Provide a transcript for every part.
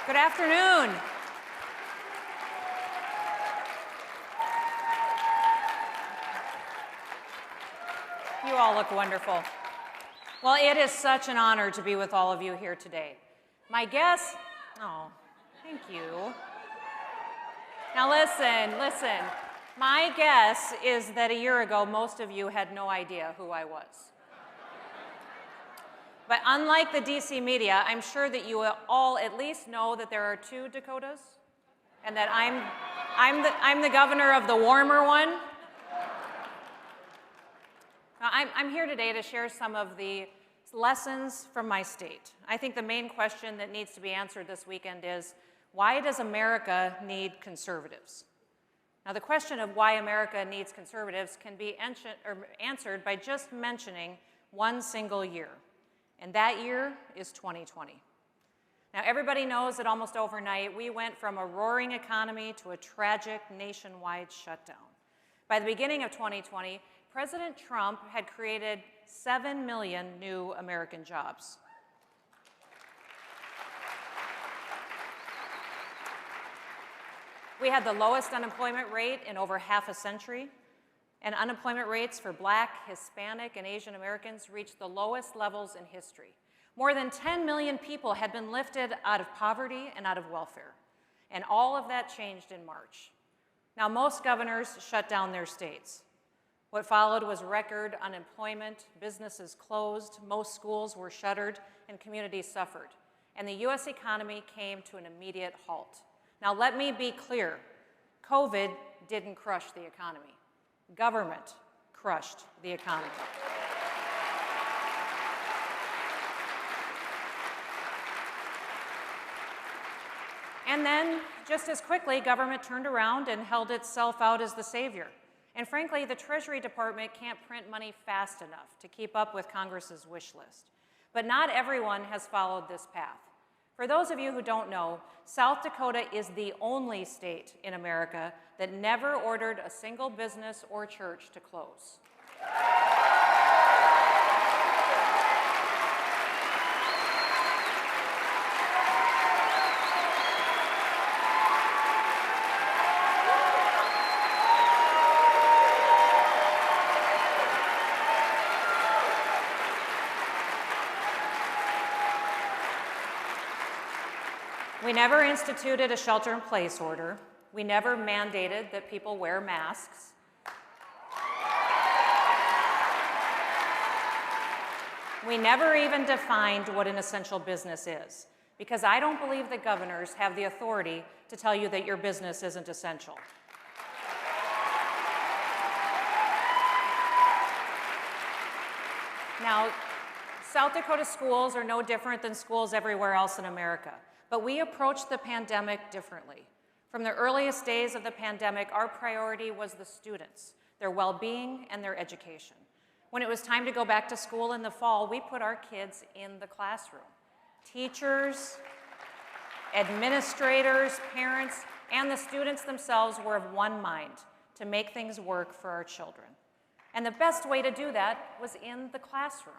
Good afternoon. You all look wonderful. Well, it is such an honor to be with all of you here today. My guess, oh, thank you. Now listen. My guess is that a year ago, most of you had no idea who I was. But unlike the DC media, I'm sure that you all at least know that there are two Dakotas, and that I'm the governor of the warmer one. Now, I'm here today to share some of the lessons from my state. I think the main question that needs to be answered this weekend is, why does America need conservatives? Now, the question of why America needs conservatives can be answered by just mentioning one single year, and that year is 2020. Now, everybody knows that almost overnight, we went from a roaring economy to a tragic nationwide shutdown. By the beginning of 2020, President Trump had created 7 million new American jobs. We had the lowest unemployment rate in over half a century, and unemployment rates for Black, Hispanic, and Asian Americans reached the lowest levels in history. More than 10 million people had been lifted out of poverty and out of welfare, and all of that changed in March. Now, most governors shut down their states. What followed was record unemployment, businesses closed, most schools were shuttered, and communities suffered. And the U.S. economy came to an immediate halt. Now, let me be clear. COVID didn't crush the economy. Government crushed the economy. And then, just as quickly, government turned around and held itself out as the savior. And frankly, the Treasury Department can't print money fast enough to keep up with Congress's wish list. But not everyone has followed this path. For those of you who don't know, South Dakota is the only state in America that never ordered a single business or church to close. We never instituted a shelter-in-place order. We never mandated that people wear masks. We never even defined what an essential business is, because I don't believe that governors have the authority to tell you that your business isn't essential. Now, South Dakota schools are no different than schools everywhere else in America. But we approached the pandemic differently. From the earliest days of the pandemic, our priority was the students, their well-being, and their education. When it was time to go back to school in the fall, we put our kids in the classroom. Teachers, administrators, parents, and the students themselves were of one mind to make things work for our children. And the best way to do that was in the classroom.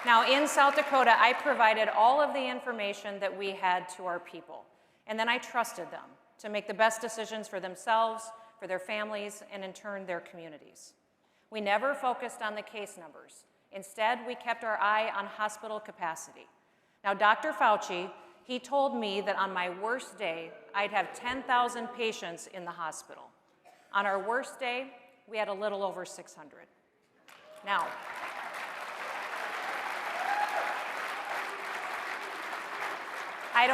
Now, in South Dakota, I provided all of the information that we had to our people, and then I trusted them to make the best decisions for themselves, for their families, and in turn, their communities. We never focused on the case numbers. Instead, we kept our eye on hospital capacity. Now, Dr. Fauci, he told me that on my worst day, I'd have 10,000 patients in the hospital. On our worst day, we had a little over 600. Now, I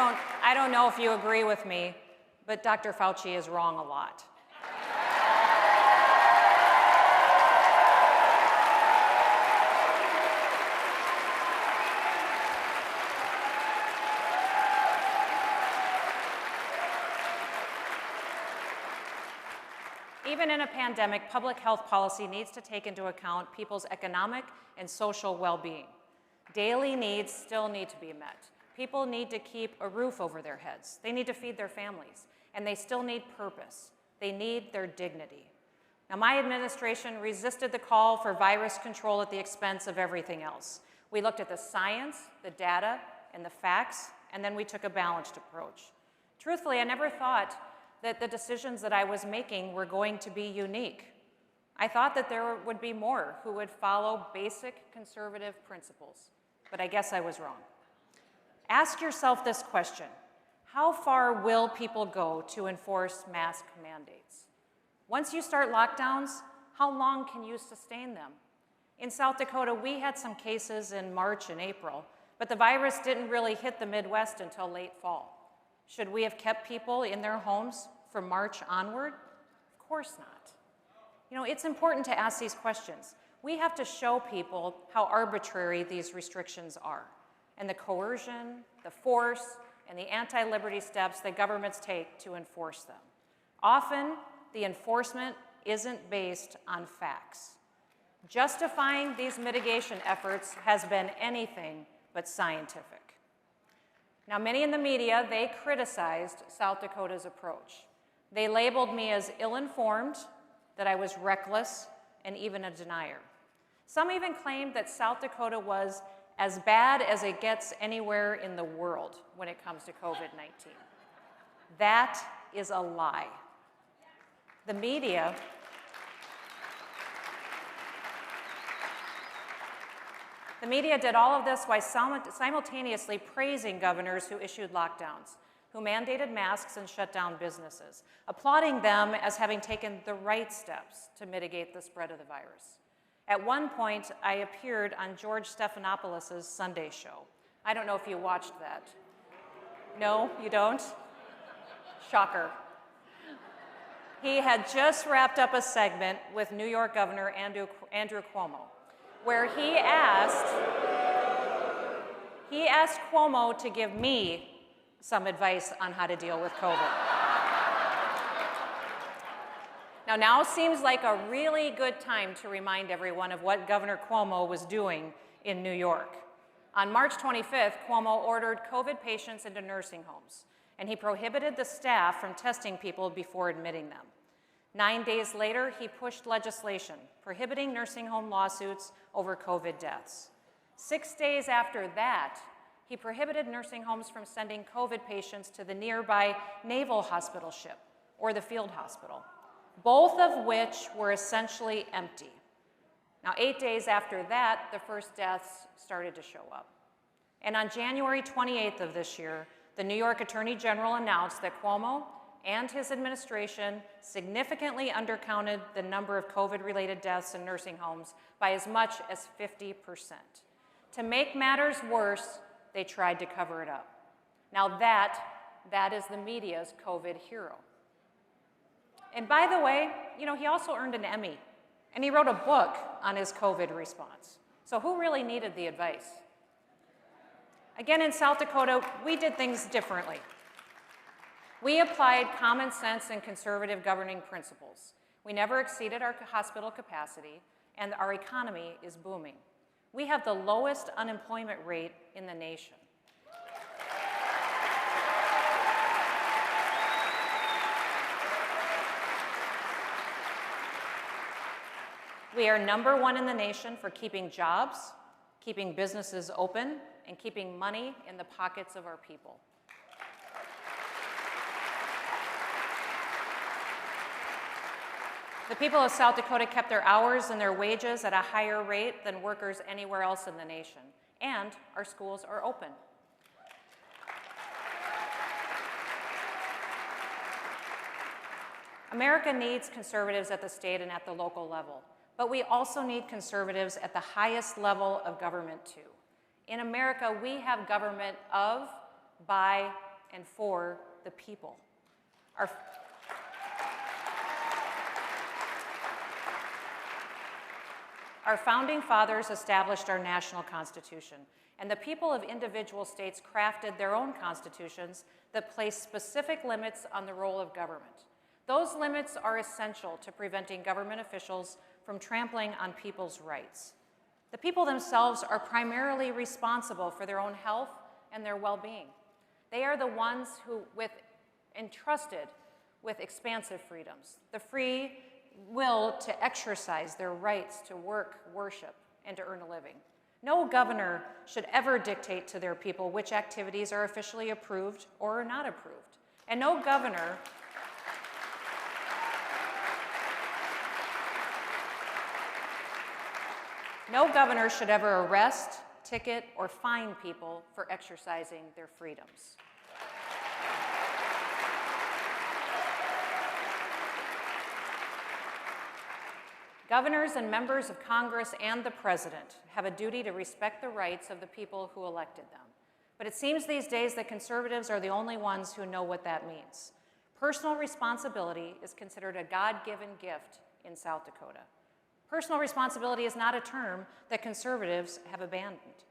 don't know if you agree with me, but Dr. Fauci is wrong a lot. Even in a pandemic, public health policy needs to take into account people's economic and social well-being. Daily needs still need to be met. People need to keep a roof over their heads. They need to feed their families, and they still need purpose. They need their dignity. Now, my administration resisted the call for virus control at the expense of everything else. We looked at the science, the data, and the facts, and then we took a balanced approach. Truthfully, I never thought that the decisions that I was making were going to be unique. I thought that there would be more who would follow basic conservative principles, but I guess I was wrong. Ask yourself this question: how far will people go to enforce mask mandates? Once you start lockdowns, how long can you sustain them? In South Dakota, we had some cases in March and April, but the virus didn't really hit the Midwest until late fall. Should we have kept people in their homes from March onward? Of course not. You know, it's important to ask these questions. We have to show people how arbitrary these restrictions are, and the coercion, the force, and the anti-liberty steps that governments take to enforce them. Often, the enforcement isn't based on facts. Justifying these mitigation efforts has been anything but scientific. Now, many in the media, they criticized South Dakota's approach. They labeled me as ill-informed, that I was reckless, and even a denier. Some even claimed that South Dakota was as bad as it gets anywhere in the world when it comes to COVID-19. That is a lie. The media did all of this while simultaneously praising governors who issued lockdowns, who mandated masks and shut down businesses, applauding them as having taken the right steps to mitigate the spread of the virus. At one point, I appeared on George Stephanopoulos' Sunday show. I don't know if you watched that. No, you don't? Shocker. He had just wrapped up a segment with New York Governor Andrew Cuomo, where he asked Cuomo to give me some advice on how to deal with COVID. Now seems like a really good time to remind everyone of what Governor Cuomo was doing in New York. On March 25th, Cuomo ordered COVID patients into nursing homes, and he prohibited the staff from testing people before admitting them. 9 days later, he pushed legislation prohibiting nursing home lawsuits over COVID deaths. 6 days after that, he prohibited nursing homes from sending COVID patients to the nearby naval hospital ship or the field hospital, both of which were essentially empty. Now, 8 days after that, the first deaths started to show up. And on January 28th of this year, the New York Attorney General announced that Cuomo and his administration significantly undercounted the number of COVID-related deaths in nursing homes by as much as 50%. To make matters worse, they tried to cover it up. Now that is the media's COVID hero. And by the way, you know, he also earned an Emmy, and he wrote a book on his COVID response. So who really needed the advice? Again, in South Dakota, we did things differently. We applied common sense and conservative governing principles. We never exceeded our hospital capacity, and our economy is booming. We have the lowest unemployment rate in the nation. We are #1 in the nation for keeping jobs, keeping businesses open, and keeping money in the pockets of our people. The people of South Dakota kept their hours and their wages at a higher rate than workers anywhere else in the nation, and our schools are open. America needs conservatives at the state and at the local level, but we also need conservatives at the highest level of government too. In America, we have government of, by, and for the people. Our founding fathers established our national constitution, and the people of individual states crafted their own constitutions that place specific limits on the role of government. Those limits are essential to preventing government officials from trampling on people's rights. The people themselves are primarily responsible for their own health and their well-being. They are the ones who, entrusted with expansive freedoms, the free will to exercise their rights to work, worship, and to earn a living. No governor should ever dictate to their people which activities are officially approved or are not approved. And no governor should ever arrest, ticket, or fine people for exercising their freedoms. Governors and members of Congress and the President have a duty to respect the rights of the people who elected them. But it seems these days that conservatives are the only ones who know what that means. Personal responsibility is considered a God-given gift in South Dakota. Personal responsibility is not a term that conservatives have abandoned.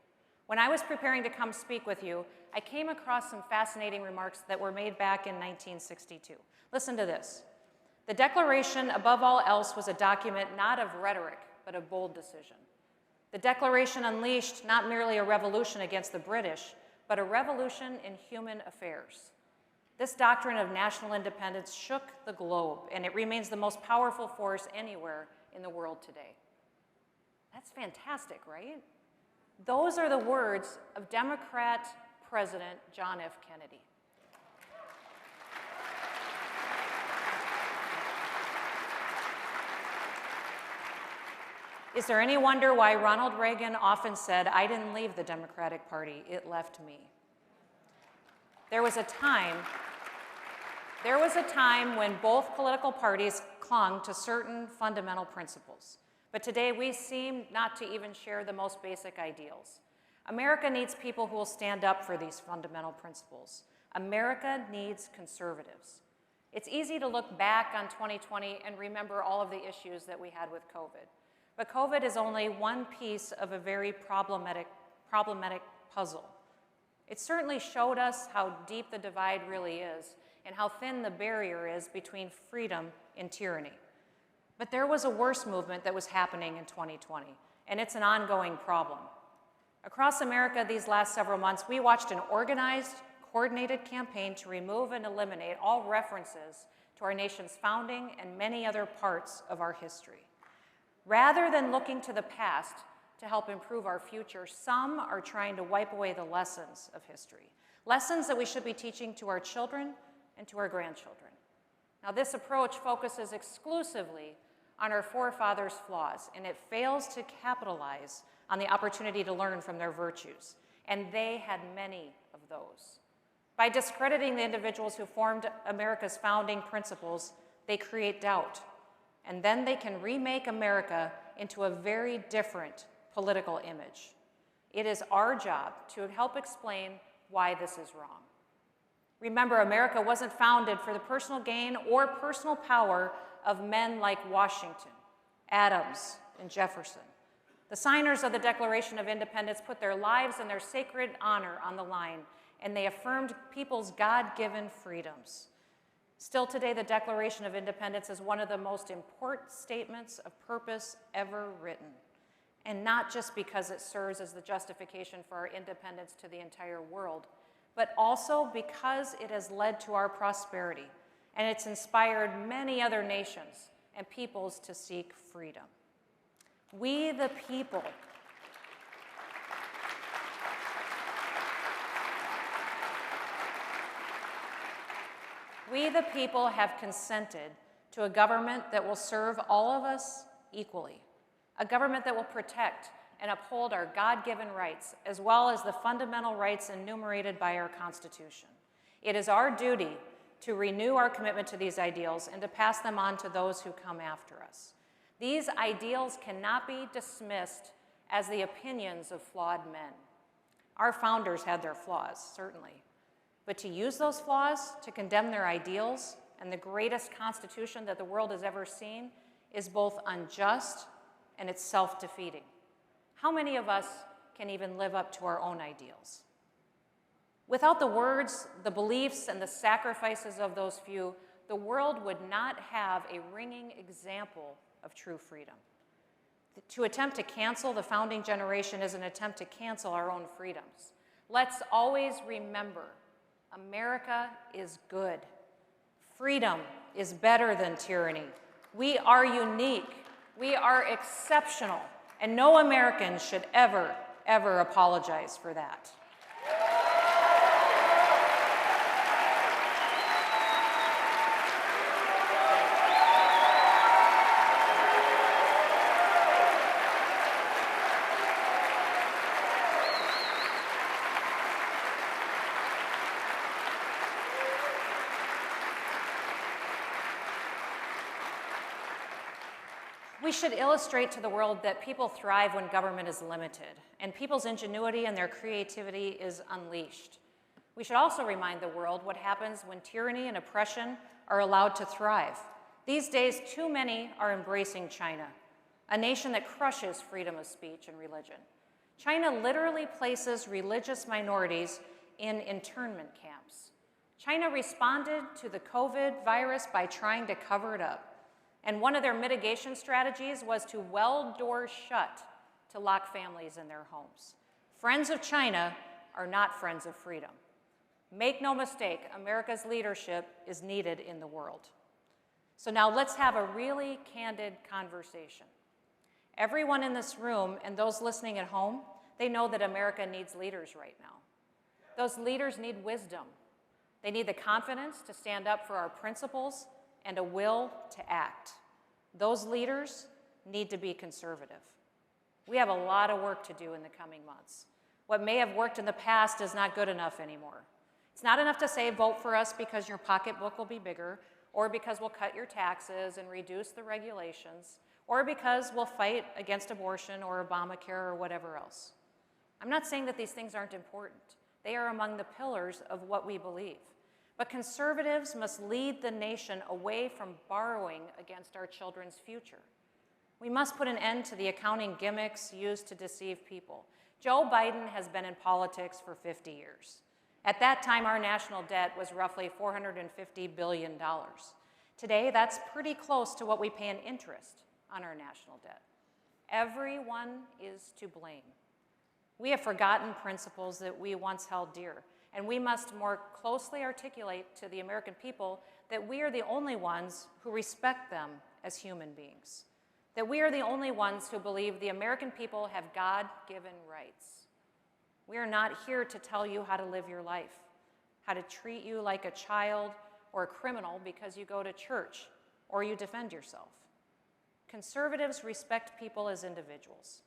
When I was preparing to come speak with you, I came across some fascinating remarks that were made back in 1962. Listen to this. The Declaration, above all else, was a document not of rhetoric, but of bold decision. The Declaration unleashed not merely a revolution against the British, but a revolution in human affairs. This doctrine of national independence shook the globe, and it remains the most powerful force anywhere in the world today. That's fantastic, right? Those are the words of Democrat President John F. Kennedy. Is there any wonder why Ronald Reagan often said, "I didn't leave the Democratic Party, it left me"? There was a time when both political parties clung to certain fundamental principles. But today we seem not to even share the most basic ideals. America needs people who will stand up for these fundamental principles. America needs conservatives. It's easy to look back on 2020 and remember all of the issues that we had with COVID. But COVID is only one piece of a very problematic puzzle. It certainly showed us how deep the divide really is and how thin the barrier is between freedom and tyranny. But there was a worse movement that was happening in 2020, and it's an ongoing problem. Across America these last several months, we watched an organized, coordinated campaign to remove and eliminate all references to our nation's founding and many other parts of our history. Rather than looking to the past to help improve our future, some are trying to wipe away the lessons of history, lessons that we should be teaching to our children and to our grandchildren. Now, this approach focuses exclusively on our forefathers' flaws, and it fails to capitalize on the opportunity to learn from their virtues, and they had many of those. By discrediting the individuals who formed America's founding principles, they create doubt. And then they can remake America into a very different political image. It is our job to help explain why this is wrong. Remember, America wasn't founded for the personal gain or personal power of men like Washington, Adams, and Jefferson. The signers of the Declaration of Independence put their lives and their sacred honor on the line, and they affirmed people's God-given freedoms. Still today, the Declaration of Independence is one of the most important statements of purpose ever written, and not just because it serves as the justification for our independence to the entire world, but also because it has led to our prosperity, and it's inspired many other nations and peoples to seek freedom. We the people have consented to a government that will serve all of us equally, a government that will protect and uphold our God-given rights, as well as the fundamental rights enumerated by our Constitution. It is our duty to renew our commitment to these ideals and to pass them on to those who come after us. These ideals cannot be dismissed as the opinions of flawed men. Our founders had their flaws, certainly. But to use those flaws to condemn their ideals and the greatest Constitution that the world has ever seen is both unjust and it's self-defeating. How many of us can even live up to our own ideals? Without the words, the beliefs, and the sacrifices of those few, the world would not have a ringing example of true freedom. To attempt to cancel the founding generation is an attempt to cancel our own freedoms. Let's always remember, America is good. Freedom is better than tyranny. We are unique. We are exceptional. And no American should ever ever apologize for that. We should illustrate to the world that people thrive when government is limited, and people's ingenuity and their creativity is unleashed. We should also remind the world what happens when tyranny and oppression are allowed to thrive. These days, too many are embracing China, a nation that crushes freedom of speech and religion. China literally places religious minorities in internment camps. China responded to the COVID virus by trying to cover it up. And one of their mitigation strategies was to weld doors shut to lock families in their homes. Friends of China are not friends of freedom. Make no mistake, America's leadership is needed in the world. So now let's have a really candid conversation. Everyone in this room and those listening at home, they know that America needs leaders right now. Those leaders need wisdom. They need the confidence to stand up for our principles and a will to act. Those leaders need to be conservative. We have a lot of work to do in the coming months. What may have worked in the past is not good enough anymore. It's not enough to say, vote for us because your pocketbook will be bigger, or because we'll cut your taxes and reduce the regulations, or because we'll fight against abortion or Obamacare or whatever else. I'm not saying that these things aren't important. They are among the pillars of what we believe. But conservatives must lead the nation away from borrowing against our children's future. We must put an end to the accounting gimmicks used to deceive people. Joe Biden has been in politics for 50 years. At that time, our national debt was roughly $450 billion. Today, that's pretty close to what we pay in interest on our national debt. Everyone is to blame. We have forgotten principles that we once held dear. And we must more closely articulate to the American people that we are the only ones who respect them as human beings. That we are the only ones who believe the American people have God-given rights. We are not here to tell you how to live your life, how to treat you like a child or a criminal because you go to church or you defend yourself. Conservatives respect people as individuals.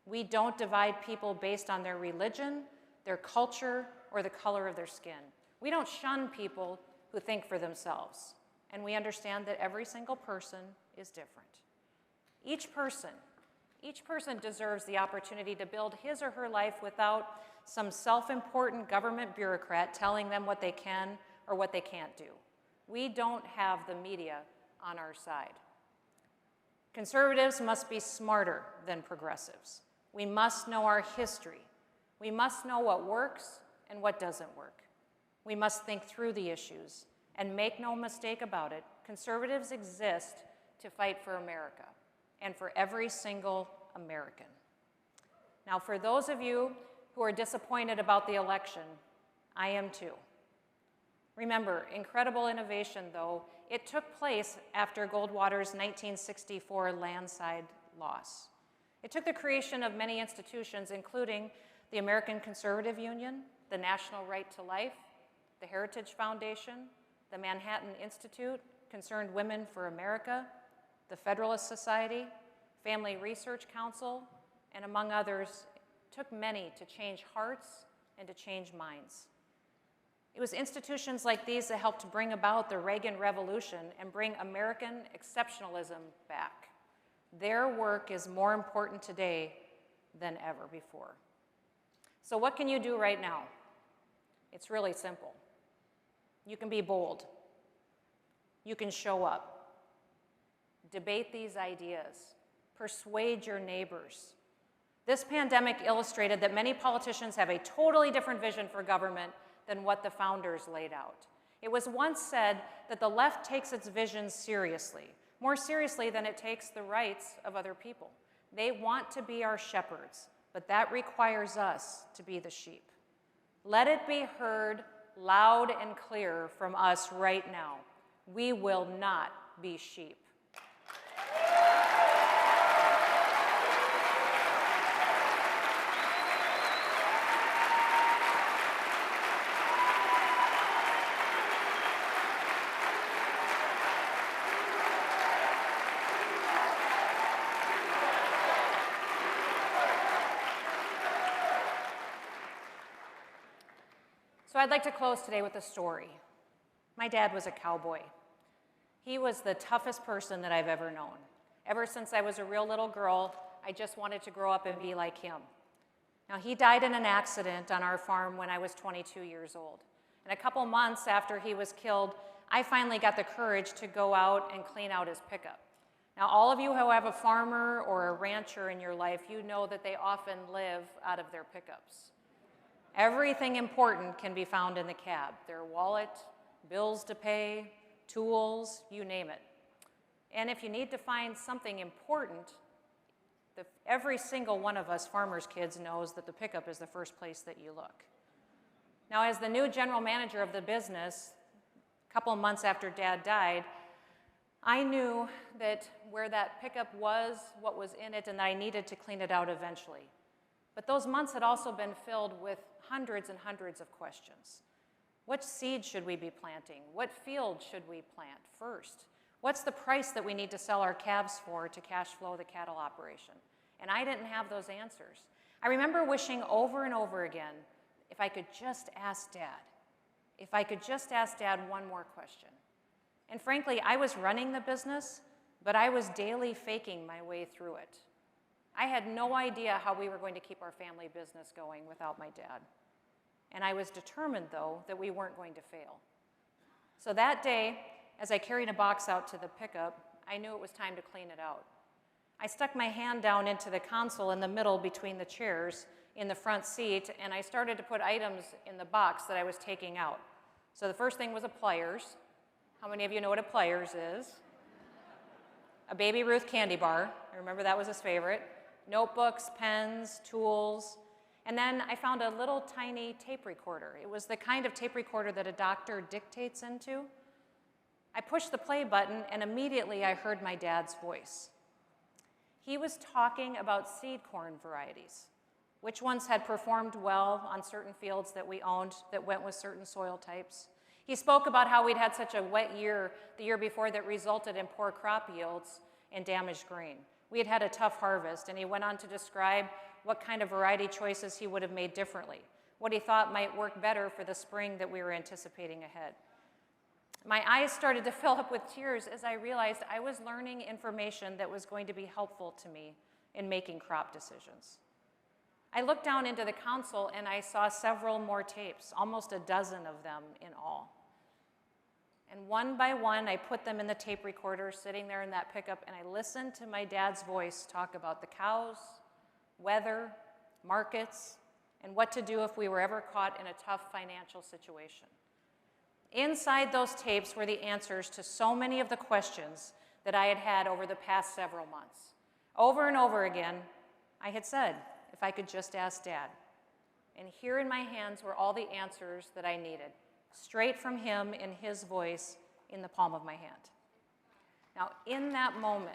We don't divide people based on their religion, their culture, or the color of their skin. We don't shun people who think for themselves, and we understand that every single person is different. Each person deserves the opportunity to build his or her life without some self-important government bureaucrat telling them what they can or what they can't do. We don't have the media on our side. Conservatives must be smarter than progressives. We must know our history. We must know what works and what doesn't work. We must think through the issues, and make no mistake about it, conservatives exist to fight for America and for every single American. Now, for those of you who are disappointed about the election, I am too. Remember, incredible innovation, though, it took place after Goldwater's 1964 landslide loss. It took the creation of many institutions, including the American Conservative Union, the National Right to Life, the Heritage Foundation, the Manhattan Institute, Concerned Women for America, the Federalist Society, Family Research Council, and among others, it took many to change hearts and to change minds. It was institutions like these that helped bring about the Reagan Revolution and bring American exceptionalism back. Their work is more important today than ever before. So what can you do right now? It's really simple. You can be bold. You can show up. Debate these ideas. Persuade your neighbors. This pandemic illustrated that many politicians have a totally different vision for government than what the founders laid out. It was once said that the left takes its vision seriously, more seriously than it takes the rights of other people. They want to be our shepherds, but that requires us to be the sheep. Let it be heard loud and clear from us right now. We will not be sheep. So I'd like to close today with a story. My dad was a cowboy. He was the toughest person that I've ever known. Ever since I was a real little girl, I just wanted to grow up and be like him. Now, he died in an accident on our farm when I was 22 years old. And a couple months after he was killed, I finally got the courage to go out and clean out his pickup. Now, all of you who have a farmer or a rancher in your life, you know that they often live out of their pickups. Everything important can be found in the cab: their wallet, bills to pay, tools, you name it. And if you need to find something important, every single one of us farmers' kids knows that the pickup is the first place that you look. Now, as the new general manager of the business, a couple of months after Dad died, I knew that where that pickup was, what was in it, and that I needed to clean it out eventually. But those months had also been filled with hundreds and hundreds of questions. What seed should we be planting? What field should we plant first? What's the price that we need to sell our calves for to cash flow the cattle operation? And I didn't have those answers. I remember wishing over and over again, if I could just ask Dad. If I could just ask Dad one more question. And frankly, I was running the business, but I was daily faking my way through it. I had no idea how we were going to keep our family business going without my dad. And I was determined, though, that we weren't going to fail. So that day, as I carried a box out to the pickup, I knew it was time to clean it out. I stuck my hand down into the console in the middle between the chairs in the front seat, and I started to put items in the box that I was taking out. So the first thing was a pliers. How many of you know what a pliers is? A Baby Ruth candy bar. I remember that was his favorite. Notebooks, pens, tools. And then I found a little tiny tape recorder. It was the kind of tape recorder that a doctor dictates into. I pushed the play button, and immediately I heard my dad's voice. He was talking about seed corn varieties, which ones had performed well on certain fields that we owned that went with certain soil types. He spoke about how we'd had such a wet year the year before that resulted in poor crop yields and damaged grain. We had had a tough harvest, and he went on to describe what kind of variety choices he would have made differently, what he thought might work better for the spring that we were anticipating ahead. My eyes started to fill up with tears as I realized I was learning information that was going to be helpful to me in making crop decisions. I looked down into the console and I saw several more tapes, almost a dozen of them in all. And one by one, I put them in the tape recorder sitting there in that pickup, and I listened to my dad's voice talk about the cows, weather, markets, and what to do if we were ever caught in a tough financial situation. Inside those tapes were the answers to so many of the questions that I had had over the past several months. Over and over again, I had said, if I could just ask Dad. And here in my hands were all the answers that I needed, straight from him in his voice in the palm of my hand. Now, in that moment,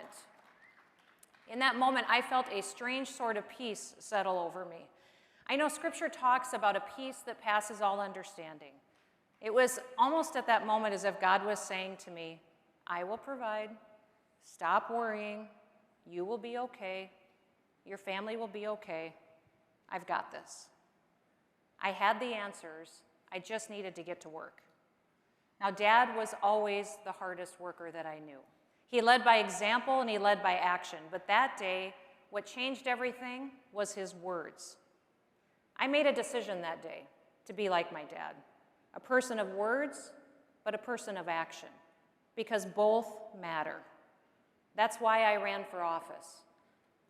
I felt a strange sort of peace settle over me. I know Scripture talks about a peace that passes all understanding. It was almost at that moment as if God was saying to me, I will provide, stop worrying, you will be okay, your family will be okay, I've got this. I had the answers, I just needed to get to work. Now, Dad was always the hardest worker that I knew. He led by example and he led by action, but that day, what changed everything was his words. I made a decision that day to be like my dad, a person of words, but a person of action, because both matter. That's why I ran for office.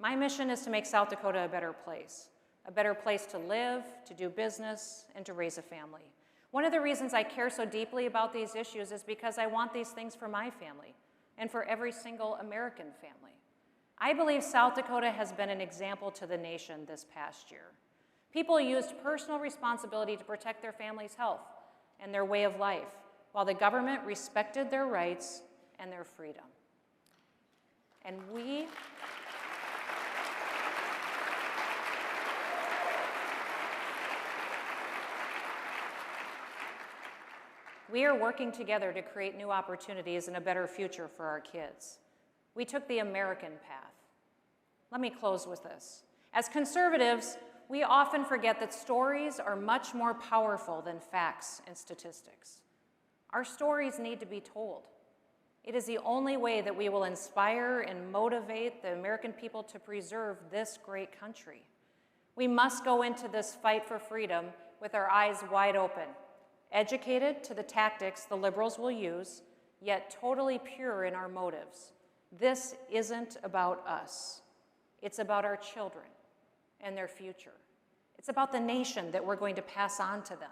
My mission is to make South Dakota a better place to live, to do business, and to raise a family. One of the reasons I care so deeply about these issues is because I want these things for my family and for every single American family. I believe South Dakota has been an example to the nation this past year. People used personal responsibility to protect their family's health and their way of life, while the government respected their rights and their freedom. And we are working together to create new opportunities and a better future for our kids. We took the American path. Let me close with this. As conservatives, we often forget that stories are much more powerful than facts and statistics. Our stories need to be told. It is the only way that we will inspire and motivate the American people to preserve this great country. We must go into this fight for freedom with our eyes wide open, educated to the tactics the liberals will use, yet totally pure in our motives. This isn't about us. It's about our children and their future. It's about the nation that we're going to pass on to them.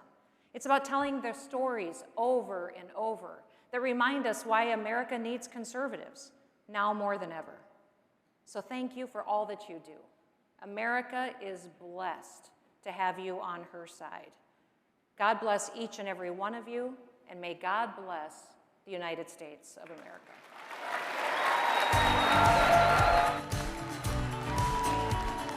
It's about telling their stories over and over that remind us why America needs conservatives, now more than ever. So thank you for all that you do. America is blessed to have you on her side. God bless each and every one of you, and may God bless the United States of America.